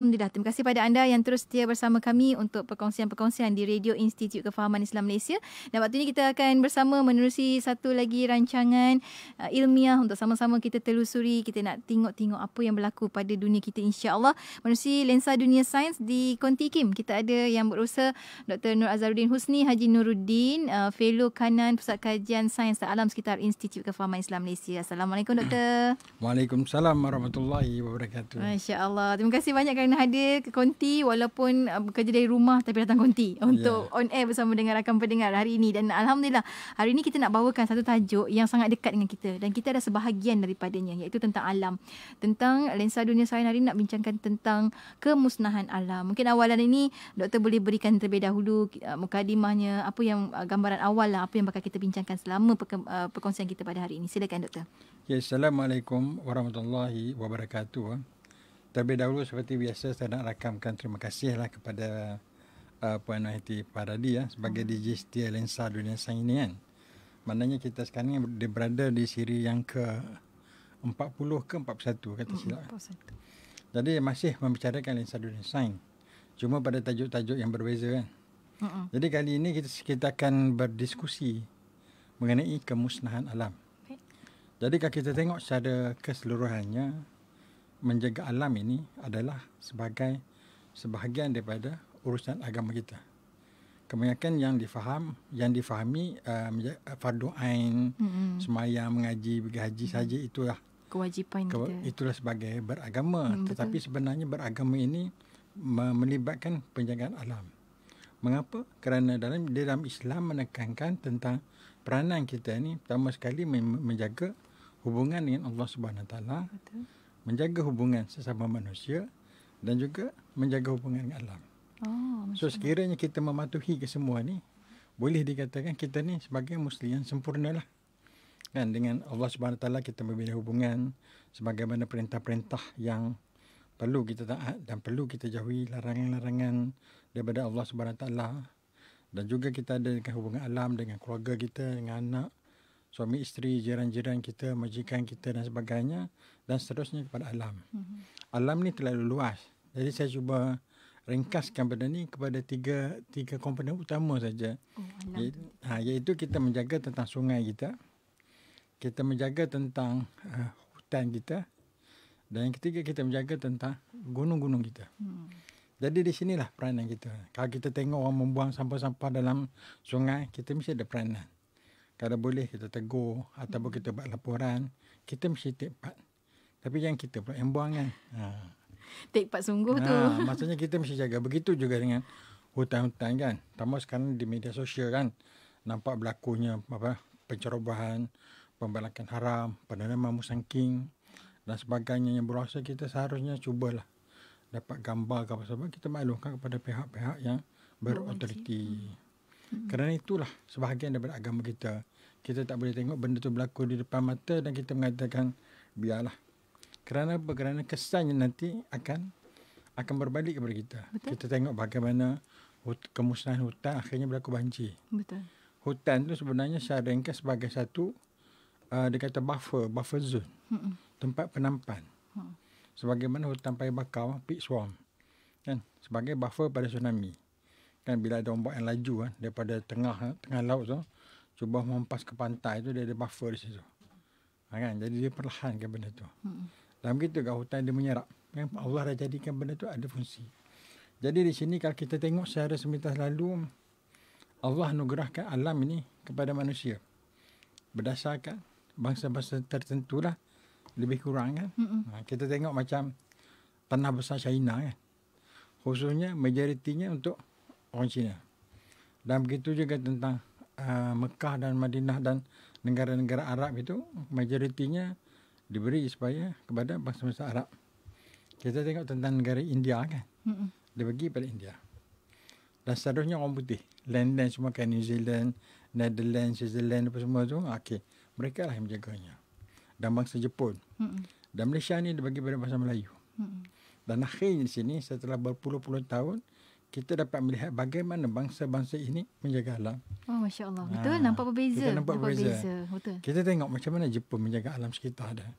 Alhamdulillah, terima kasih pada anda yang terus setia bersama kami untuk perkongsian-perkongsian di Radio Institut Kefahaman Islam Malaysia. Dan waktu ini kita akan bersama menerusi satu lagi rancangan ilmiah untuk sama-sama kita telusuri, kita nak tengok apa yang berlaku pada dunia kita, insya-Allah. Menerusi lensa dunia sains di Konti Kim. Kita ada yang berusaha Dr. Nur Azharuddin Husni Haji Nuruddin, Fellow Kanan Pusat Kajian Sains dan Alam Sekitar Institut Kefahaman Islam Malaysia. Assalamualaikum Doktor. Waalaikumsalam warahmatullahi wabarakatuh. Masya-Allah. Terima kasih banyak kerana hadir ke Konti walaupun bekerja dari rumah tapi datang Konti untuk on air bersama dengan rakan pendengar hari ini. Dan Alhamdulillah, hari ini kita nak bawakan satu tajuk yang sangat dekat dengan kita dan kita ada sebahagian daripadanya, iaitu tentang alam. Tentang lensa dunia sains hari ini nak bincangkan tentang kemusnahan alam. Mungkin awalan ini Doktor boleh berikan terlebih dahulu mukadimahnya, apa yang gambaran awal lah, apa yang bakal kita bincangkan selama perkongsian kita pada hari ini. Silakan Doktor. Ya, Assalamualaikum warahmatullahi wabarakatuh. Terlebih dahulu seperti biasa saya nak rakamkan terima kasihlah kepada Puan Wahiti Paradi sebagai DJ setia lensa dunia sains ini kan. Maknanya kita sekarang berada di siri yang ke-40 ke 41 kata silap. 41. Jadi masih membicarakan lensa dunia sains. Cuma pada tajuk-tajuk yang berbeza kan. Jadi kali ini kita akan berdiskusi mengenai kemusnahan alam. Jadi kalau kita tengok secara keseluruhannya, menjaga alam ini adalah sebagai sebahagian daripada urusan agama kita. Kebanyakan yang difahami fardu ain, semayang, mengaji, pergi haji saja itulah kewajipan kita. Itulah sebagai beragama. Tetapi sebenarnya beragama ini melibatkan penjagaan alam. Mengapa? Kerana dalam Islam menekankan tentang peranan kita ini pertama sekali menjaga hubungan dengan Allah Subhanahu Taala, menjaga hubungan sesama manusia dan juga menjaga hubungan dengan alam. So sekiranya kita mematuhi kesemua ni, boleh dikatakan kita ni sebagai muslim yang sempurnalah. Kan, dengan Allah Subhanahu Taala kita membina hubungan sebagaimana perintah-perintah yang perlu kita taat dan perlu kita jauhi larangan-larangan daripada Allah Subhanahu Taala. Dan juga kita ada dengan hubungan alam dengan keluarga kita, dengan anak, suami isteri, jiran-jiran kita, majikan kita dan sebagainya, dan seterusnya kepada alam. Alam ni terlalu luas. Jadi saya cuba ringkaskan benda ni kepada tiga komponen utama saja. Iaitu kita menjaga tentang sungai kita menjaga tentang hutan kita, dan yang ketiga kita menjaga tentang gunung-gunung kita. Jadi di sinilah peranan kita. Kalau kita tengok orang membuang sampah-sampah dalam sungai, kita mesti ada peranan. Kalau boleh kita tegur ataupun kita buat laporan, kita mesti take part. Tapi jangan kita pula yang buang kan. Take part sungguh tu. Maksudnya kita mesti jaga. Begitu juga dengan hutan-hutan kan. Tambah sekarang di media sosial kan, nampak berlakunya pencerobohan, pembalakan haram, penanaman musangking dan sebagainya yang berasa. Kita seharusnya cubalah dapat gambar ke apa sebab kita maklumkan kepada pihak-pihak yang berautoriti. Kerana itulah sebahagian daripada agama kita. Kita tak boleh tengok benda tu berlaku di depan mata dan kita mengatakan biarlah. Kerana apa? Kerana kesannya nanti akan berbalik kepada kita. Betul. Kita tengok bagaimana kemusnahan hutan akhirnya berlaku banjir. Betul. Hutan tu sebenarnya secara ringkas sebagai satu dia kata buffer zone. Tempat penampan. Sebagaimana hutan paya bakau, peat swamp. Kan? Sebagai buffer pada tsunami. Kan bila ada ombak yang laju daripada tengah laut tu, cuba mempas ke pantai tu, dia ada buffer di situ. Kan? Jadi dia perlahankan benda tu. Dan begitu kalau hutan dia menyerap. Kan? Allah dah jadikan benda tu ada fungsi. Jadi di sini kalau kita tengok secara semintas lalu, Allah anugerahkan alam ini kepada manusia. Berdasarkan bangsa-bangsa tertentu lah, lebih kurang kan. Kita tengok macam tanah besar China kan. Khususnya majoritinya untuk orang Cina. Dan begitu juga tentang Mekah dan Madinah dan negara-negara Arab itu, majoritinya diberi supaya kepada bangsa-bangsa Arab. Kita tengok tentang negara India kan. Dia bagi pada India. Dan seterusnya orang putih. Land semua kan, New Zealand, Netherlands, Switzerland apa semua tu. Okey, mereka lah yang menjaganya. Dan bangsa Jepun. Dan Malaysia ni dia bagi pada bangsa Melayu. Dan akhirnya di sini setelah berpuluh-puluh tahun, kita dapat melihat bagaimana bangsa-bangsa ini menjaga alam. Oh, Masya Allah. Betul, nampak berbeza. Kita nampak berbeza. Betul. Kita tengok macam mana Jepun menjaga alam sekitar dia.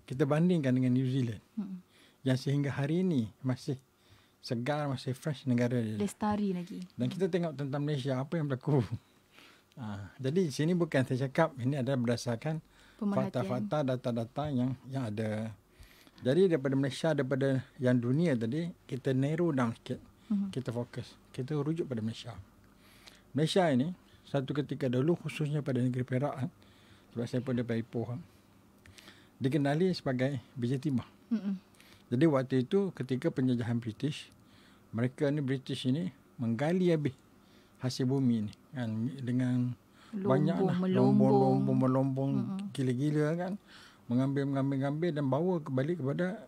Kita bandingkan dengan New Zealand. Yang sehingga hari ini masih segar, masih fresh negara dia. Lestari lagi. Dan kita tengok tentang Malaysia, apa yang berlaku. Jadi sini bukan saya cakap, ini adalah berdasarkan fakta-fakta, data-data yang ada. Jadi daripada Malaysia, daripada yang dunia tadi, kita narrow down sikit. Kita fokus. Kita rujuk pada Malaysia. Malaysia ini, satu ketika dahulu, khususnya pada negeri Perak, sebab saya pun daripada Ipoh, dikenali sebagai biji timah. Jadi waktu itu, ketika penjajahan British, mereka ni British ini menggali habis hasil bumi ni kan, dengan banyak melombong gila-gila kan, mengambil dan bawa kembali kepada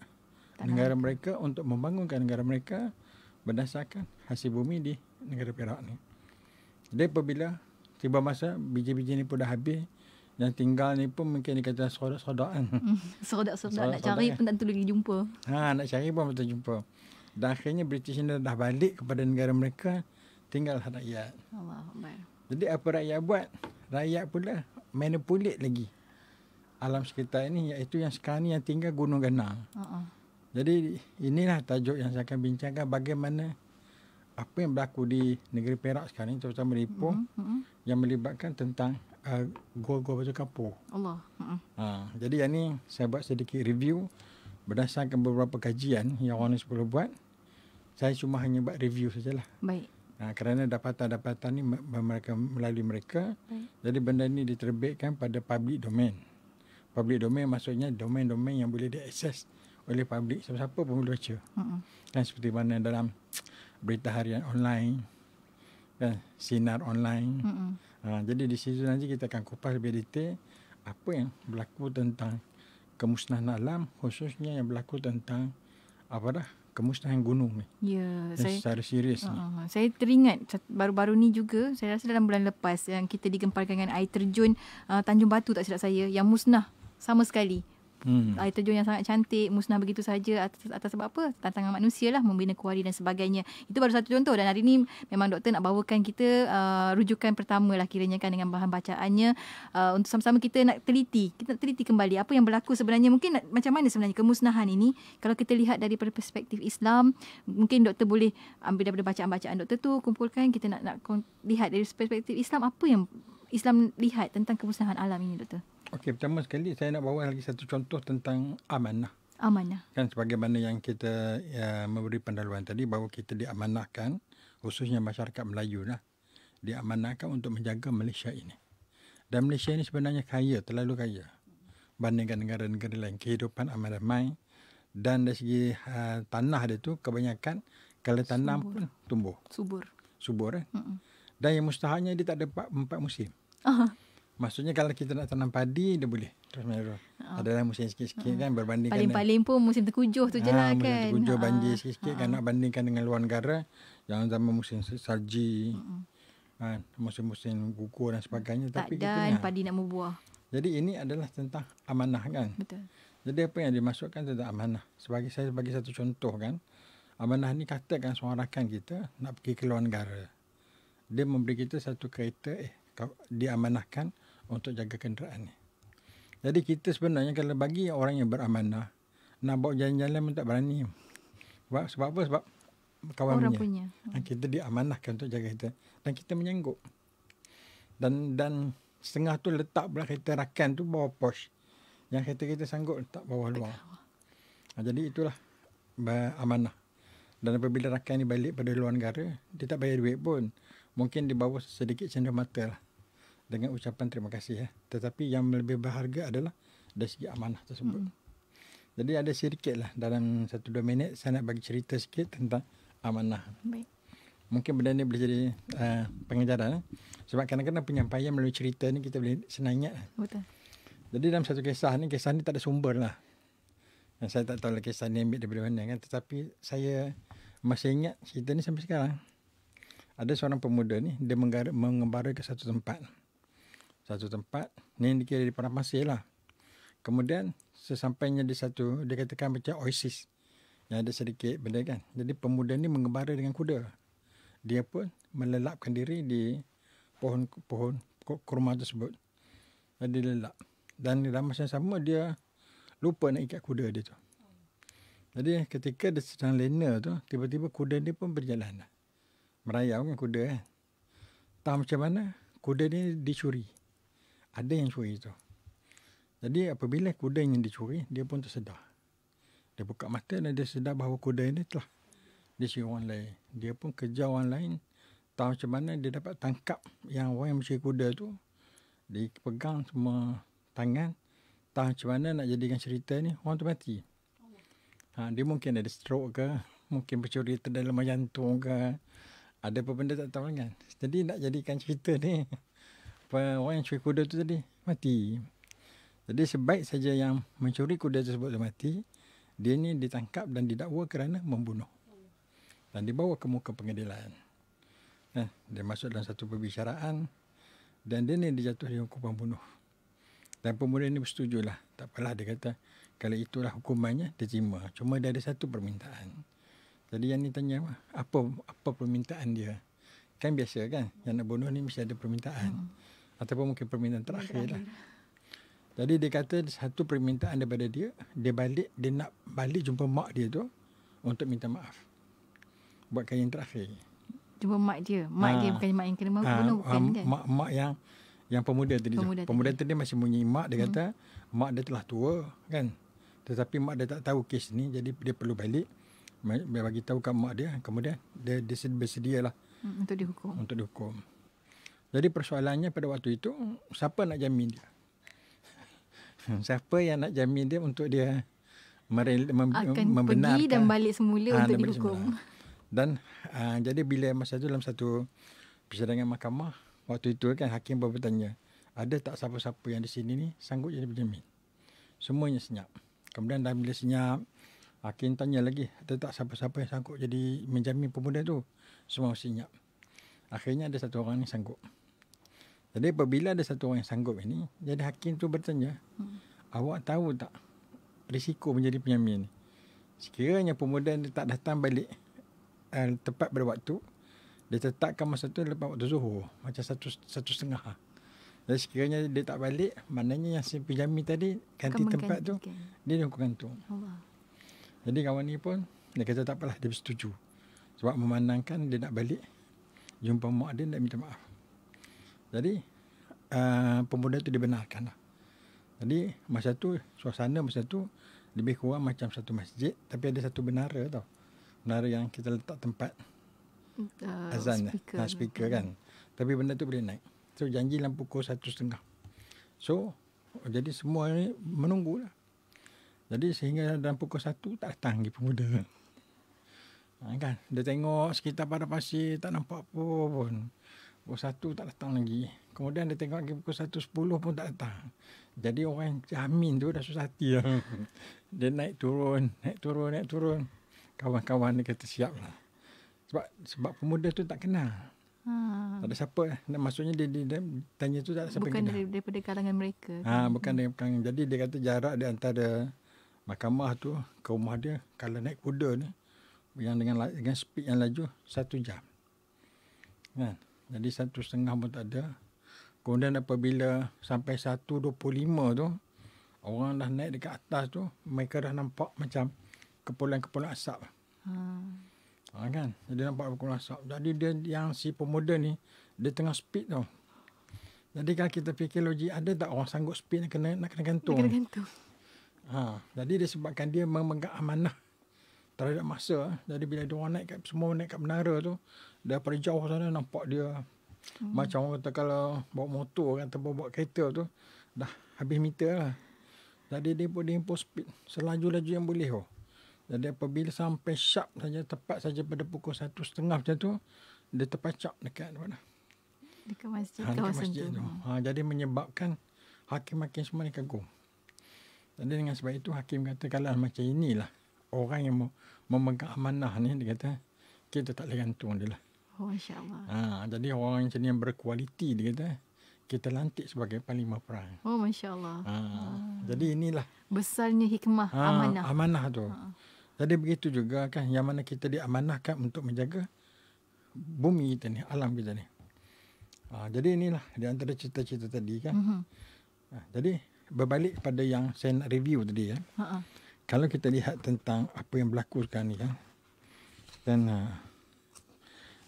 negara mereka untuk membangunkan negara mereka berdasarkan hasil bumi di negara Perak ni. Jadi apabila tiba masa biji-biji ni pun dah habis, yang tinggal ni pun mungkin dikata sodak-sodak kan. Sodak-sodak nak cari pun tak tentu lagi jumpa. Nak cari pun betul jumpa. Dan akhirnya British ni dah balik kepada negara mereka, tinggallah rakyat. Allahuakbar. Jadi apa rakyat buat? Rakyat pula manipulate lagi alam sekitar ini, iaitu yang sekarang ni yang tinggal gunung ganang. Jadi inilah tajuk yang saya akan bincangkan, bagaimana apa yang berlaku di negeri Perak sekarang ni, terutama di Ipoh, yang melibatkan tentang gol-gol batu kapur. Allah. Jadi yang ni saya buat sedikit review berdasarkan beberapa kajian yang orang ni perlu buat. Saya cuma hanya buat review sajalah. Baik. Kerana dapatan-dapatan ni melalui mereka. Jadi benda ni diterbitkan pada public domain. Public domain maksudnya domain-domain yang boleh diakses oleh public, siapa-siapa pun boleh baca. Kan seperti mana dalam berita harian online, kan, sinar online. Jadi di situ nanti kita akan kupas lebih detail apa yang berlaku tentang kemusnahan alam, khususnya yang berlaku tentang kemusnahan gunung ni. Ya, secara serius ni. Saya teringat baru-baru ni juga, saya rasa dalam bulan lepas yang kita digemparkan dengan air terjun Tanjung Batu, tak silap saya, yang musnah sama sekali. Air terjun yang sangat cantik musnah begitu saja atas sebab apa? Tantangan manusia lah, membina kuari dan sebagainya. Itu baru satu contoh, dan hari ni memang doktor nak bawakan kita rujukan pertama lah kiranya kan, dengan bahan bacaannya, untuk sama-sama kita nak teliti kembali apa yang berlaku sebenarnya. Mungkin macam mana sebenarnya kemusnahan ini kalau kita lihat daripada perspektif Islam. Mungkin doktor boleh ambil daripada bacaan-bacaan doktor tu, kumpulkan, kita nak lihat dari perspektif Islam, apa yang Islam lihat tentang kemusnahan alam ini, doktor. Okey, pertama sekali saya nak bawa lagi satu contoh tentang amanah. Amanah. Kan sebagaimana yang kita memberi pendahuluan tadi, bahawa kita diamanahkan, khususnya masyarakat Melayu lah, diamanahkan untuk menjaga Malaysia ini. Dan Malaysia ini sebenarnya kaya, terlalu kaya bandingkan negara-negara lain. Kehidupan amat ramai, dan dari segi tanah dia tu kebanyakan kalau tanam pun tumbuh. Subur kan. Dan yang mustahabnya dia tak ada empat musim. Maksudnya kalau kita nak tanam padi, dia boleh terus menerus. Adalah musim sikit-sikit kan, berbandingkan paling-paling pun musim terkujuh tu je lah kan. Musim terkujuh, banjir sikit-sikit kan, nak bandingkan dengan luar negara yang zaman musim salji, musim-musim gugur dan sebagainya. Tak tapi dan padi nak membuah. Jadi ini adalah tentang amanah kan. Betul. Jadi apa yang dimasukkan tentang amanah, sebagai satu contoh kan, amanah ni katakan seorang rakan kita nak pergi ke luar negara. Dia memberi kita satu kereta, diamanahkan untuk jaga kenderaan ni. Jadi kita sebenarnya kalau bagi orang yang beramanah, nak bawa jalan-jalan pun tak berani. Sebab apa? Sebab kawan orang punya. Kita diamanahkan untuk jaga kita. Dan kita menyanggup. Dan setengah tu letak pula kereta rakan tu bawa Porsche. Yang kereta kita sanggup letak bawah luar. Jadi itulah amanah. Dan apabila rakan ni balik pada luar negara, dia tak bayar duit pun. Mungkin dibawa sedikit cenderamata lah, dengan ucapan terima kasih. Tetapi yang lebih berharga adalah dari segi amanah tersebut. Jadi ada sedikit lah, dalam 1-2 minit saya nak bagi cerita sikit tentang amanah. Baik. Mungkin benda ni boleh jadi pengajaran. Sebab kadang-kadang penyampaian melalui cerita ni kita boleh senang ingat. Betul. Jadi dalam satu kisah ni tak ada sumber lah. Dan saya tak tahu lah kisah ni ambil daripada mana kan. Tetapi saya masih ingat cerita ni sampai sekarang. Ada seorang pemuda ni, dia mengembara ke satu tempat. Ni dikira di padang pasir lah. Kemudian sesampainya di satu, dia katakan macam oasis yang ada sedikit benda kan. Jadi pemuda ni mengembara dengan kuda. Dia pun melelapkan diri di pohon kurma tersebut. Jadi lelap. Dan dalam masa yang sama dia lupa nak ikat kuda dia tu. Jadi ketika dia sedang lena tu, tiba-tiba kuda dia pun berjalan. Merayau kan kuda kan. Tahu macam mana? Kuda ni dicuri. Ada yang curi tu. Jadi apabila kuda yang dicuri, dia pun tersedar. Dia buka mata dan dia sedar bahawa kuda ini telah dicuri orang lain. Dia pun kejar orang lain. Tahu macam mana dia dapat tangkap yang orang yang mencuri kuda tu. Dia pegang semua tangan. Tahu macam mana nak jadikan cerita ni, orang tu mati. Dia mungkin ada stroke ke, mungkin pencuri terdalam jantung ke. Ada apa benda tak tahu kan. Jadi nak jadikan cerita ni, orang yang curi kuda tu tadi mati. Jadi sebaik saja yang mencuri kuda tersebut mati, dia ni ditangkap dan didakwa kerana membunuh. Dan dibawa ke muka pengadilan. Dia masuk dalam satu perbicaraan dan dia ni dijatuhi hukuman bunuh. Dan pemuda ni bersetujulah. Tak apalah, dia kata kalau itulah hukumannya dia terima. Cuma dia ada satu permintaan. Jadi yang ni tanya apa permintaan dia? Kan biasa kan, yang nak bunuh ni mesti ada permintaan. Ataupun mungkin permintaan terakhir lah. Jadi dia kata satu permintaan daripada dia nak balik jumpa mak dia tu untuk minta maaf. Buat yang terakhir. Jumpa mak dia. Mak dia bukan mak yang kena bunuh, bukan kan? Mak yang pemuda tadi. Pemuda tadi masih menyimak. Dia kata mak dia telah tua kan. Tetapi mak dia tak tahu kes ni. Jadi dia perlu balik. Bagi tahu kat mak dia. Kemudian dia bersedialah. Untuk dihukum. Jadi persoalannya pada waktu itu, siapa nak jamin dia? Siapa yang nak jamin dia untuk dia akan pergi dan balik semula untuk dihukum. Dan jadi bila masa tu dalam satu persidangan mahkamah, waktu itu kan hakim bertanya, ada tak siapa-siapa yang di sini ni sanggup jadi penjamin? Semuanya senyap. Kemudian dah bila senyap, hakim tanya lagi, ada tak siapa-siapa yang sanggup jadi menjamin pemuda tu? Semua senyap. Akhirnya ada satu orang yang sanggup. Jadi apabila ada satu orang yang sanggup ini, jadi hakim tu bertanya, awak tahu tak risiko menjadi penjamin ni? Sekiranya pemuda ni tak datang balik tepat pada waktu, dia tetapkan masa tu lepas waktu zuhur, macam 1:30. Jadi sekiranya dia tak balik, maknanya yang si penjamin tadi ganti tempat tu, dia dihukum gantung. Jadi kawan ni pun dia kata tak apalah, dia bersetuju. Sebab memandangkan dia nak balik jumpa mak dia, nak minta maaf. Jadi pemuda tu dibenarkan lah. Jadi masa tu, suasana masa tu lebih kurang macam satu masjid, tapi ada satu menara tau. Menara yang kita letak tempat azan, speaker kan. Tapi benda tu boleh naik. So janji dalam pukul 1:30. So jadi semua ni menunggu lah. Jadi sehingga dalam pukul 1 tak datang lagi pemuda. Kan? Dia tengok sekitar pada pasir, tak nampak apa pun. Pukul 1 tak datang lagi. Kemudian dia tengok lagi pukul 1:10 pun tak datang. Jadi orang jamin tu dah susah hati lah. Dia naik turun. Kawan-kawan dia kata siap lah. Sebab pemuda tu tak kenal. Tak ada siapa. Maksudnya dia tanya tu tak ada siapa bukan yang kenal. Bukan daripada kalangan mereka. Bukan dari kalangan. Jadi dia kata jarak di antara mahkamah tu ke rumah dia, kalau naik kuda ni, yang dengan speed yang laju, 1 jam. Kan? Jadi 1:30 pun tak ada. Kemudian apabila sampai 1:25 tu, orang dah naik dekat atas tu, mereka dah nampak macam kepulan-kepulan asap. Kan? Jadi nampak kepulan asap. Jadi dia yang si pemuda ni, dia tengah speed tau. Jadi kalau kita fikir logik, ada tak orang sanggup speed nak kena gantung? Nak kena gantung. Jadi disebabkan dia memegang amanah terhadap masa. Jadi bila dia orang semua naik kat menara tu, daripada jauh sana nampak dia macam orang kata kalau bawa motor kan, atau bawa kereta tu, dah habis meter lah. Jadi dia pun impose speed selaju-laju yang boleh. Jadi apabila sampai sharp saja, tepat saja pada pukul 1:30 macam tu, dia terpacak dekat mana? Dekat masjid, dekat masjid tu. Jadi menyebabkan hakim-hakim semua ni kagum. Jadi dengan sebab itu hakim kata kalau macam inilah orang yang memegang amanah ni, dia kata kita tak boleh gantung dia lah. Masya-Allah. Jadi orang macam ni yang berkualiti, dia kata kita lantik sebagai panglima perang. Masya-Allah. Jadi inilah besarnya hikmah amanah. Amanah tu. Jadi begitu juga kan, yang mana kita diamanahkan untuk menjaga bumi kita ni, alam kita ni. Jadi inilah di antara cerita-cerita tadi kan. Jadi berbalik pada yang saya nak review tadi ya. kalau kita lihat tentang apa yang berlaku sekarang ni kan, dan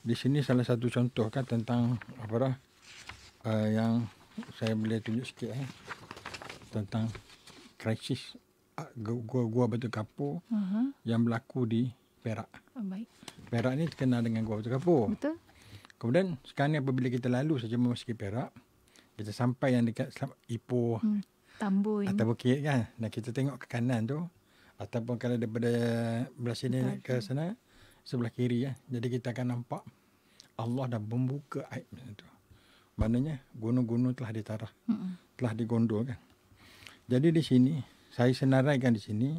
di sini salah satu contoh kan tentang apa dah yang saya boleh tunjuk sikit tentang krisis gua Batu Kapur yang berlaku di Perak. Baik. Perak ni terkenal dengan Gua Batu Kapur. Betul. Kemudian sekarang ni apabila kita lalu saja memasuki Perak, kita sampai yang dekat Ipoh, Tambun. atas bukit kan, dan kita tengok ke kanan tu, ataupun kalau daripada belah sini ke sana, sebelah kiri jadi kita akan nampak Allah dah membuka aib tu. Maknanya gunung-gunung telah ditarah, telah digondol kan. Jadi di sini, saya senaraikan di sini,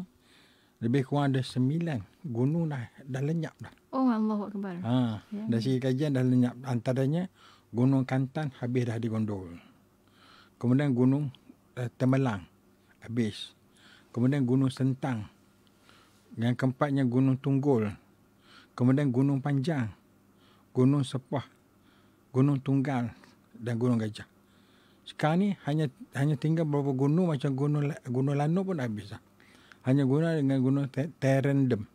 lebih kurang ada 9 gunung dah lenyap dah. Oh, Allahu Akbar. Dari segi kajian dah lenyap. Antaranya Gunung Kantan habis dah digondol. Kemudian Gunung Temelang habis. Kemudian Gunung Sentang. Yang keempatnya Gunung Tunggul. Kemudian Gunung Panjang, Gunung Sepah, Gunung Tunggal dan Gunung Gajah. Sekarang ni hanya tinggal beberapa gunung macam Gunung Lano pun dah habis dah. Hanya guna dengan Gunung Terendem.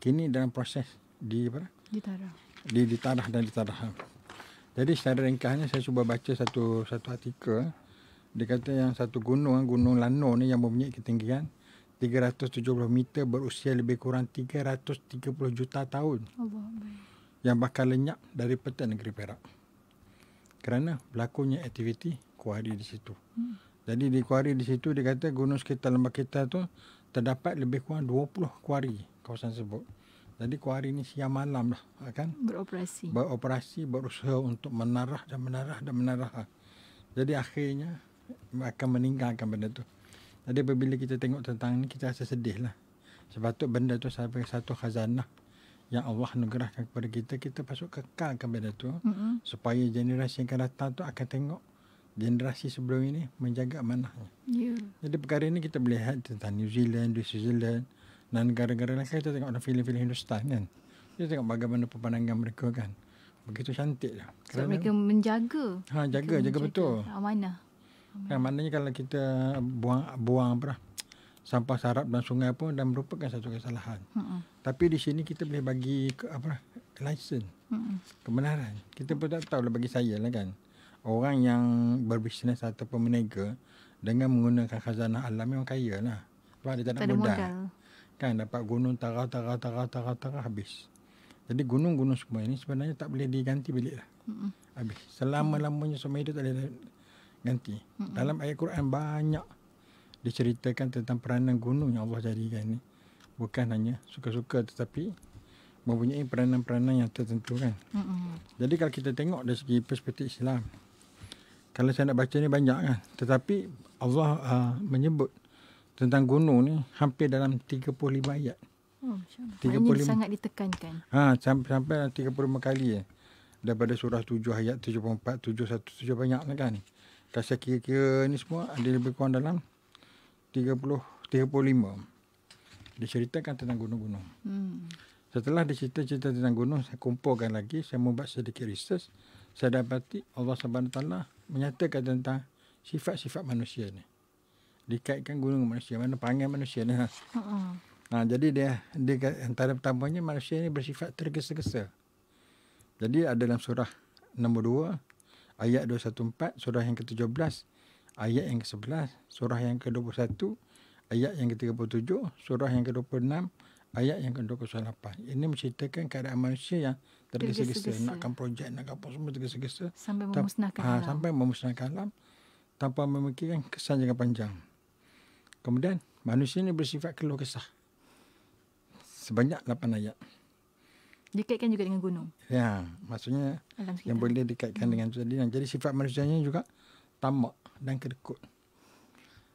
Kini dalam proses ditarah dan ditarah. Jadi secara ringkasnya saya cuba baca satu artikel. Dia kata yang satu gunung Lano ni yang mempunyai ketinggian 370 meter berusia lebih kurang 330 juta tahun. Allah. Yang bakal lenyap dari peta negeri Perak. Kerana berlakunya aktiviti kuari di situ. Jadi di kuari di situ dia kata gunung sekitar lembah kita tu terdapat lebih kurang 20 kuari kawasan tersebut. Jadi kuari ni siang malam lah kan beroperasi berusaha untuk menarah. Jadi akhirnya akan meninggalkan benda tu. Jadi apabila kita tengok tentang ni, kita rasa sedih lah. Sebab tu benda tu sampai satu khazanah yang Allah anugerahkan kepada kita. Kita patut kekalkan benda tu supaya generasi yang akan datang tu akan tengok generasi sebelum ini menjaga amanahnya. Jadi perkara ini kita boleh lihat tentang New Zealand, Switzerland dan negara-negara lain. Kita tengok dalam filem-filem Hindustan kan. Kita tengok bagaimana pemandangan mereka kan. Begitu cantik lah. Sebab mereka menjaga. Jaga betul. Amanah. Kan, maknanya kalau kita buang sampah sarap dan sungai pun dan merupakan satu kesalahan. Tapi di sini kita boleh bagi license, kebenaran. Kita pun tak tahu lah bagi saya lah kan. Orang yang berbisnes ataupun meniaga dengan menggunakan khazanah alam memang kaya lah. Sebab dia tak nak modal. Kan dapat gunung tarah habis. Jadi gunung-gunung semua ini sebenarnya tak boleh diganti balik lah. Habis. Selama-lamanya semua hidup tak boleh ganti. Dalam ayat Quran banyak diceritakan tentang peranan gunung yang Allah jadikan ni. Bukan hanya suka-suka tetapi mempunyai peranan-peranan yang tertentu kan. Jadi kalau kita tengok dari segi perspektif Islam, kalau saya nak baca ni banyak kan. Tetapi Allah menyebut tentang gunung ni hampir dalam 35 ayat. 35 sangat ditekankan. Sampai 35 kali daripada surah 7 ayat 74, 71, banyak lah kan. Kalau saya kira-kira ni semua ada lebih kurang dalam 35. Diceritakan tentang gunung-gunung. Setelah dicerita tentang gunung, saya kumpulkan lagi, saya membuat sedikit research. Saya dapati Allah SWT menyatakan tentang sifat-sifat manusia ni. Dikaitkan gunung manusia, mana perangai manusia ni. Jadi dia antara pertamanya manusia ni bersifat tergesa-gesa. Jadi ada dalam surah nombor 2, ayat 214, surah yang ke-17, ayat yang ke-11, surah yang ke-21, ayat yang ke-37, surah yang ke-26, ayat yang ke-28. Ini menceritakan keadaan manusia yang tergesa-gesa. Nakkan projek, nakkan apa semua tergesa-gesa. Sampai memusnahkan alam. Sampai memusnahkan alam tanpa memikirkan kesan jangka panjang. Kemudian manusia ini bersifat keluh kesah. Sebanyak 8 ayat. Dikaitkan juga dengan gunung. Ya, maksudnya yang boleh dikaitkan dengan itu tadi. Jadi sifat manusianya juga tamak dan kedekut.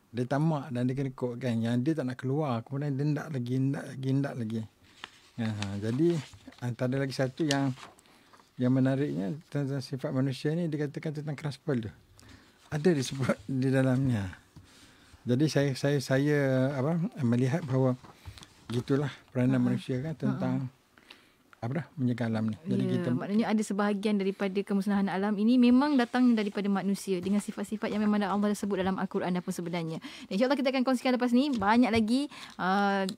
Dia tamak dan dia kedekut kan. Yang dia tak nak keluar. Kemudian dia hendak lagi. Jadi antara lagi satu yang menariknya tentang sifat manusia ni, dikatakan tentang keras kepala. Ada disebut di dalamnya. Jadi saya melihat bahawa gitulah peranan manusia kan tentang menjaga alam ni. Jadi kita maknanya ada sebahagian daripada kemusnahan alam ini memang datang daripada manusia dengan sifat-sifat yang memang Allah sebut dalam Al-Quran apa sebenarnya. Dan insya-Allah kita akan kongsikan lepas ni banyak lagi.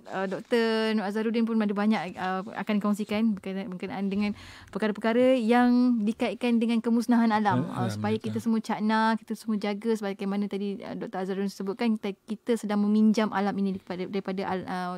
Dr. Nur Azharuddin pun ada banyak akan kongsikan berkenaan dengan perkara-perkara yang dikaitkan dengan kemusnahan alam. Supaya kita semua cakna, kita semua jaga sebagaimana tadi Dr. Azharuddin sebutkan, kita sedang meminjam alam ini daripada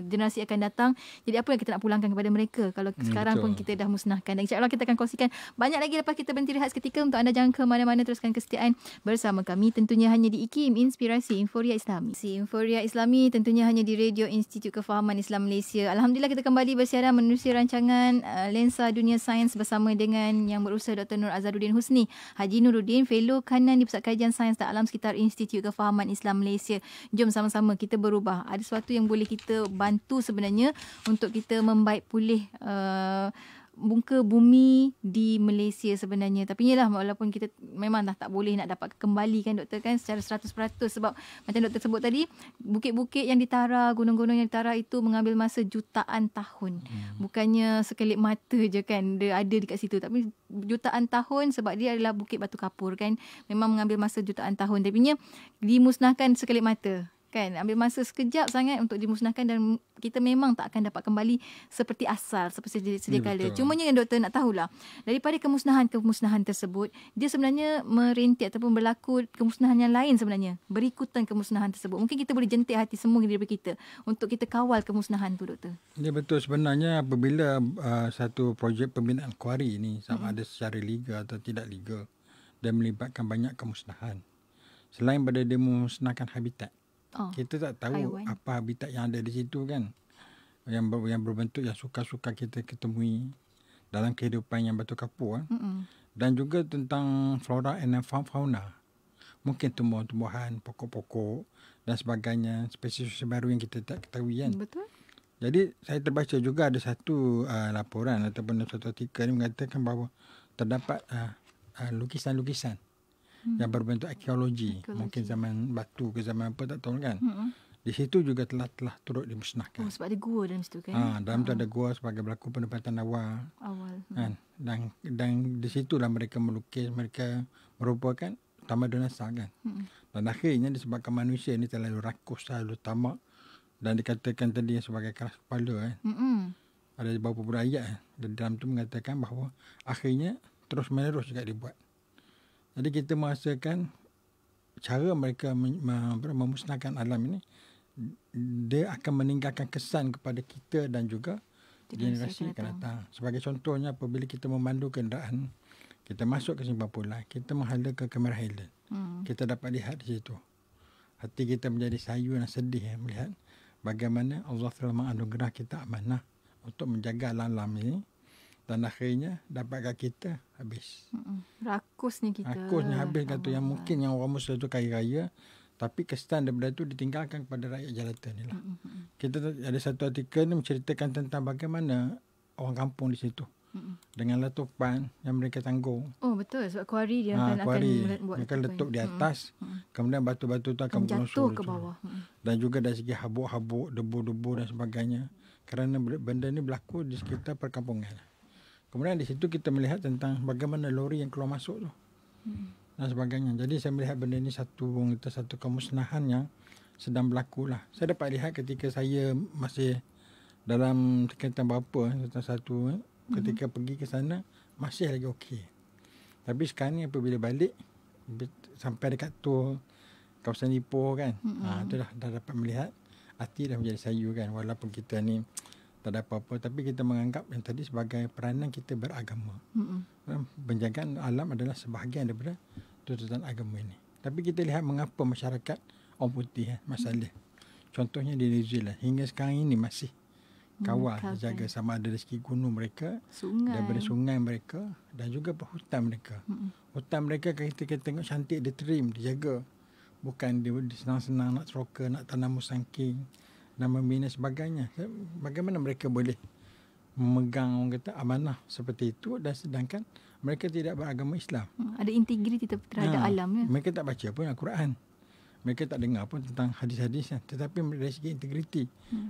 generasi akan datang. Jadi apa yang kita nak pulangkan kepada mereka kalau sekarang pun kita dah musnahkan. Dan insya-Allah kita akan kongsikan banyak lagi lepas kita berhenti rehat seketika. Untuk anda jangan ke mana-mana, teruskan kesetiaan bersama kami tentunya hanya di IKIM, Inspirasi Inforia Islami. Inforia Islami tentunya hanya di Radio Institut Kefahaman Islam Malaysia. Alhamdulillah kita kembali bersiaran menerusi rancangan Lensa Dunia Sains bersama dengan yang berusaha Dr. Nur Azharuddin Husni, Haji Nuruddin, Fellow Kanan di Pusat Kajian Sains dan Alam Sekitar Institut Kefahaman Islam Malaysia. Jom sama-sama kita berubah. Ada sesuatu yang boleh kita bantu sebenarnya untuk kita membaik pulih muka bumi di Malaysia sebenarnya. Tapi yalah, walaupun kita memang dah tak boleh nak dapat kembali kan doktor kan secara 100%, sebab macam doktor sebut tadi, bukit-bukit yang ditara, gunung-gunung yang ditara itu mengambil masa jutaan tahun. Bukannya sekelip mata je kan dia ada dekat situ, tapi jutaan tahun sebab dia adalah bukit batu kapur kan. Memang mengambil masa jutaan tahun. Tapinya dimusnahkan sekelip mata. Kan, ambil masa sekejap sangat untuk dimusnahkan dan kita memang tak akan dapat kembali seperti asal, seperti sedia kala. Cumanya doktor nak tahulah, daripada kemusnahan tersebut, dia sebenarnya merintik ataupun berlaku kemusnahan yang lain sebenarnya, berikutan kemusnahan tersebut. Mungkin kita boleh jentik hati semua daripada kita untuk kita kawal kemusnahan tu, doktor. Ya, betul. Sebenarnya apabila satu projek pembinaan kuari ini sama ada secara legal atau tidak legal dan melibatkan banyak kemusnahan, selain pada dia memusnahkan habitat, kita tak tahu haiwan, apa habitat yang ada di situ kan, yang berbentuk yang suka-suka kita ketemui dalam kehidupan yang batu kapur kan? Dan juga tentang flora and fauna, mungkin tumbuhan-tumbuhan, pokok-pokok dan sebagainya, spesies baru yang kita tak ketahui kan. Betul. Jadi saya terbaca juga ada satu laporan ataupun satu artikel yang mengatakan bahawa terdapat lukisan-lukisan yang berbentuk arkeologi, mungkin zaman batu ke zaman apa tak tahu kan. Di situ juga telah turut dimusnahkan. Sebab ada gua dalam situ kan. Dalam tu ada gua sebagai berlaku penempatan awal. Kan? Dan di situlah mereka melukis, mereka merupakan tamadun asal kan. Dan akhirnya disebabkan manusia ni terlalu rakus, terlalu tamak, dan dikatakan tadi sebagai keras kepala kan. Ada beberapa puluh ayat dan dalam tu mengatakan bahawa akhirnya terus menerus juga dibuat. Jadi kita merasakan cara mereka memusnahkan alam ini, dia akan meninggalkan kesan kepada kita dan juga generasi akan datang. Sebagai contohnya, apabila kita memandu kenderaan, kita masuk ke Simpang Pulau, kita menghala ke Kamera Highland, kita dapat lihat di situ. Hati kita menjadi sayu dan sedih melihat bagaimana Allah telah menganugerah kita amanah untuk menjaga alam-alam ini. Dan akhirnya dapatkan kita habis. Rakusnya kita. Rakusnya habis kata yang mungkin yang orang Muslim tu kaya-kaya, tapi kesan daripada tu ditinggalkan kepada rakyat jelata ni lah. Kita ada satu artikel ni menceritakan tentang bagaimana orang kampung di situ. Dengan letupan yang mereka tanggung. Oh betul, sebab kuari dia akan buat mereka letup di atas, kemudian batu-batu tu akan jatuh ke bawah. Dan juga dari segi habuk-habuk, debu-debu dan sebagainya. Kerana benda ni berlaku di sekitar perkampungan. Kemudian di situ kita melihat tentang bagaimana lori yang keluar masuk tu dan sebagainya. Jadi saya melihat benda ni satu kemusnahan yang sedang berlaku lah. Saya dapat lihat ketika saya masih dalam sekitar berapa tentang satu ketika pergi ke sana masih lagi okey. Tapi sekarang ni apabila balik sampai dekat tu kawasan Ipoh kan, tu dah dapat melihat hati dah menjadi sayu kan. Walaupun kita ni tak ada apa-apa, tapi kita menganggap yang tadi sebagai peranan kita beragama. Penjagaan alam adalah sebahagian daripada tuntutan agama ini. Tapi kita lihat mengapa masyarakat orang putih masalah. Contohnya di New Zealand hingga sekarang ini masih kawal jaga sama ada dari segi gunung mereka, daripada sungai mereka dan juga hutan mereka. Hutan mereka kita tengok cantik, dia trim, dijaga. Bukan dia senang-senang nak seroka, nak tanam musangking dan membina sebagainya. Bagaimana mereka boleh memegang orang kata amanah seperti itu dan sedangkan mereka tidak beragama Islam. Ada integriti terhadap alam ya. Mereka tak baca pun Al-Quran. Mereka tak dengar pun tentang hadis-hadis, tetapi dari segi integriti.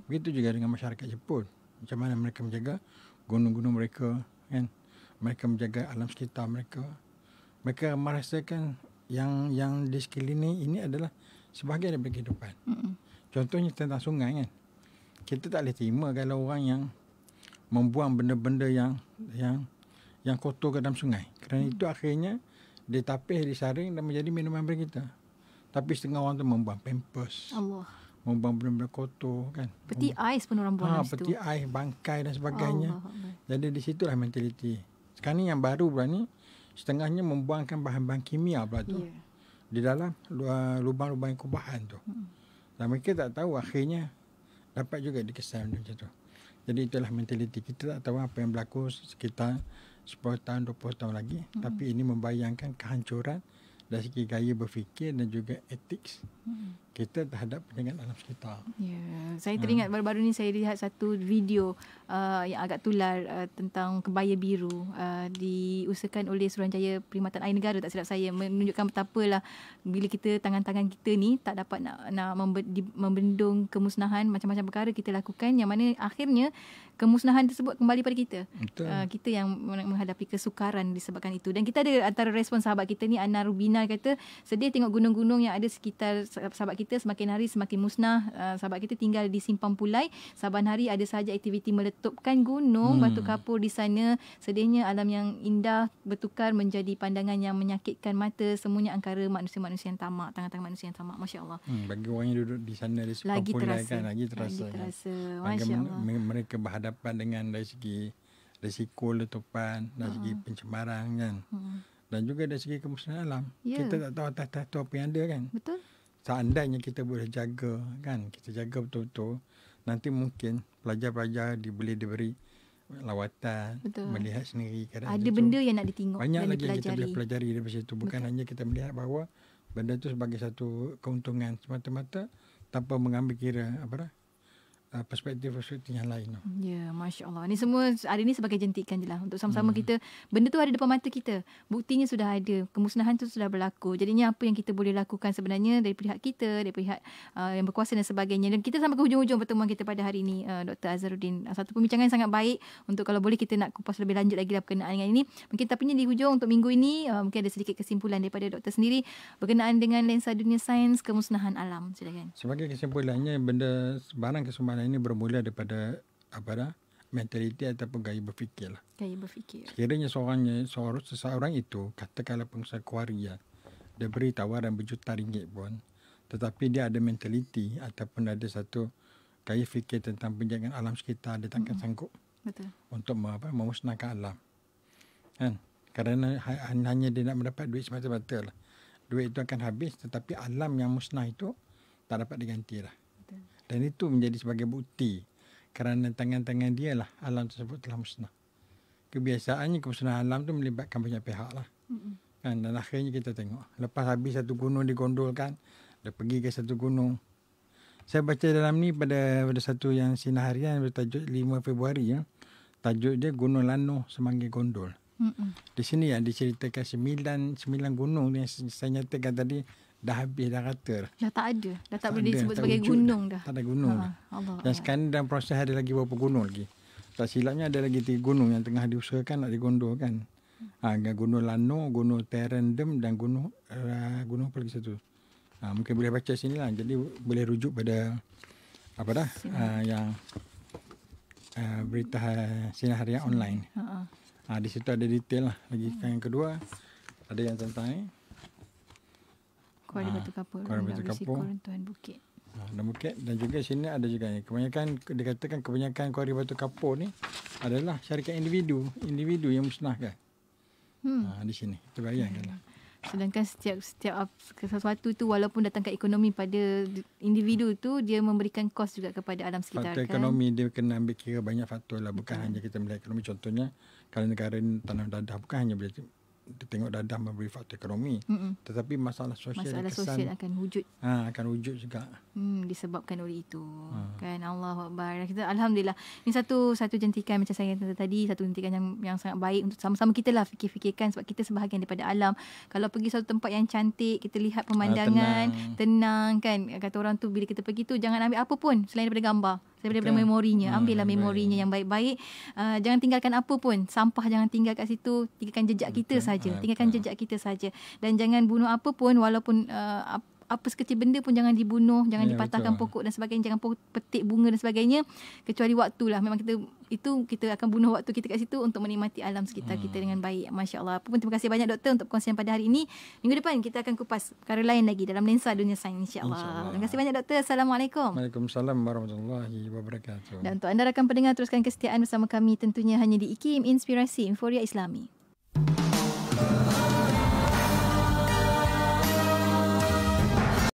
Begitu juga dengan masyarakat Jepun. Macam mana mereka menjaga gunung-gunung mereka, kan. Mereka menjaga alam sekitar mereka. Mereka merasakan yang di sekeliling ini adalah sebahagian daripada kehidupan. Contohnya tentang sungai, kan. Kita tak boleh terima kalau orang yang membuang benda-benda yang kotor ke dalam sungai. Kerana itu akhirnya ditapis, disaring dan menjadi minuman bagi kita. Tapi setengah orang tu membuang pampers. Allah. Membuang benda-benda kotor, kan. Peti ais pun orang buang dalam situ. Peti ais, bangkai dan sebagainya. Allah. Jadi di situlah mentaliti. Sekarang ni yang baru pula ni, setengahnya membuangkan bahan-bahan kimia pula tu. Yeah. Di dalam lubang-lubang kubahan tu. Dan mereka tak tahu akhirnya dapat juga dikesan macam tu. Jadi itulah mentaliti. Kita tak tahu apa yang berlaku sekitar 10 tahun, 20 tahun lagi. Tapi ini membayangkan kehancuran dari segi gaya berfikir dan juga etik kita terhadap penjagaan alam sekitar. Ya, saya teringat baru-baru ni saya lihat satu video yang agak tular tentang kebaya biru diusahakan oleh Suruhanjaya Perkhidmatan Air Negara, tak silap saya, menunjukkan betapalah bila kita tangan-tangan kita ni tak dapat nak membendung kemusnahan, macam-macam perkara kita lakukan yang mana akhirnya kemusnahan tersebut kembali pada kita. Kita yang menghadapi kesukaran disebabkan itu. Dan kita ada antara respon sahabat kita ni, Ana Rubina kata sedih tengok gunung-gunung yang ada sekitar sahabat kita semakin hari semakin musnah. Sahabat kita tinggal di Simpang Pulai, saban hari ada sahaja aktiviti meletupkan gunung batu kapur di sana. Sedihnya alam yang indah bertukar menjadi pandangan yang menyakitkan mata, semuanya angkara manusia-manusia yang tamak, tangan-tangan manusia yang tamak. Masya Allah. Bagi orang yang duduk di sana di Simpang Pulai kan lagi terasa. Masya Allah. Mereka berhadapan dengan dari segi risiko letupan, dari segi pencemaran, kan. Dan juga dari segi kemusnahan alam. Kita tak tahu atas-atas tu apa yang ada, kan. Betul. Seandainya kita boleh jaga, kan, kita jaga betul-betul, nanti mungkin pelajar-pelajar boleh diberi lawatan, melihat sendiri. Ada benda yang nak ditengok. Banyak lagi yang kita boleh pelajari dari situ. Bukan hanya kita melihat bahawa benda itu sebagai satu keuntungan semata-mata tanpa mengambil kira perspektif yang lain. Ya, Masya Allah. Ini semua hari ini sebagai jentikan je lah. Untuk sama-sama kita, benda tu ada depan mata kita. Buktinya sudah ada. Kemusnahan tu sudah berlaku. Jadinya apa yang kita boleh lakukan sebenarnya dari pihak kita, dari pihak yang berkuasa dan sebagainya. Dan kita sampai ke hujung-hujung pertemuan kita pada hari ini, Dr. Azharuddin. Satu pembincangan yang sangat baik untuk kalau boleh kita nak kupas lebih lanjut lagi lah berkenaan dengan ini. Mungkin tapinya di hujung untuk minggu ini, mungkin ada sedikit kesimpulan daripada doktor sendiri berkenaan dengan lensa dunia sains kemusnahan alam. Silakan. Sebagai kesimpulannya, barang kesumbangan ini bermula daripada mentaliti ataupun gaya berfikir lah. Gaya berfikir. Sekiranya seseorang itu, katakanlah pengusaha kuari, dia beri tawaran berjuta ringgit pun, tetapi dia ada mentaliti ataupun ada satu gaya fikir tentang penjagaan alam sekitar, dia takkan sanggup. Betul. Untuk memusnahkan alam. Kan? Kerana hanya dia nak mendapat duit semata-mata lah. Duit itu akan habis, tetapi alam yang musnah itu tak dapat diganti lah. Dan itu menjadi sebagai bukti kerana tangan-tangan dia lah alam tersebut telah musnah. Kebiasaannya kemusnahan alam tu melibatkan banyak pihak lah. Kan? Dan akhirnya kita tengok. Lepas habis satu gunung digondolkan, dia pergi ke satu gunung. Saya baca dalam ni pada satu yang sinar harian bertajuk 5 Februari. Tajuk dia Gunung Lanoh Semanggi Gondol. Di sini yang diceritakan 9 gunung yang saya nyatakan tadi dah habis, dah rata. Dah tak ada. Dah tak boleh disebut sebagai gunung dah. Tak ada gunung dah. Dan sekarang dalam proses ada lagi berapa gunung lagi. Tak silapnya ada lagi 3 gunung yang tengah diusahakan nak digondolkan. Gunung Lanoh, Gunung Terendem dan Gunung apa lagi satu. Mungkin boleh baca sini lah. Jadi boleh rujuk pada yang berita sinar harian online. Di situ ada detail lah. Lagi yang kedua ada yang tentang Kuari Batu Kapur. Kuari Batu Kapur. Tuan Bukit. Dan Bukit. Dan juga sini ada juga kebanyakan, dikatakan kebanyakan Kuari Batu Kapur ni adalah syarikat individu yang musnahkan. Di sini. Kita bayangkanlah. Sedangkan setiap sesuatu tu walaupun datang ke ekonomi pada individu tu, dia memberikan kos juga kepada alam sekitar. Faktor ekonomi dia kena ambil kira banyak faktor lah. Bukan hanya kita melihat ekonomi. Contohnya kalau negara ni tanam dadah, bukan hanya boleh tengok dadah memberi faktor ekonomi, tetapi masalah sosial akan wujud. Akan wujud juga. Disebabkan oleh itu. Kan, Allahu Akbar. Kita alhamdulillah. Ini satu jentikan macam saya kata tadi, satu jentikan yang sangat baik untuk sama-sama kita lah fikir-fikirkan, sebab kita sebahagian daripada alam. Kalau pergi satu tempat yang cantik, kita lihat pemandangan, tenang kan. Kata orang tu bila kita pergi tu jangan ambil apa pun selain daripada gambar. daripada memorinya. Ambillah memorinya yang baik-baik. Jangan tinggalkan apa pun. Sampah jangan tinggal kat situ. Tinggalkan jejak kita saja. Tinggalkan jejak kita saja. Dan jangan bunuh apa pun, walaupun apa sekecil benda pun jangan dibunuh, jangan dipatahkan pokok dan sebagainya, jangan petik bunga dan sebagainya, kecuali waktulah. Memang kita akan bunuh waktu kita kat situ untuk menikmati alam sekitar kita dengan baik. Masya-Allah. Apa pun, terima kasih banyak doktor untuk perkongsian pada hari ini. Minggu depan kita akan kupas perkara lain lagi dalam lensa dunia sains, insya-Allah. Terima kasih banyak doktor. Assalamualaikum. Waalaikumsalam warahmatullahi wabarakatuh. Dan untuk anda rakan pendengar, teruskan kesetiaan bersama kami tentunya hanya di IKIM Inspirasi Inforia Islami.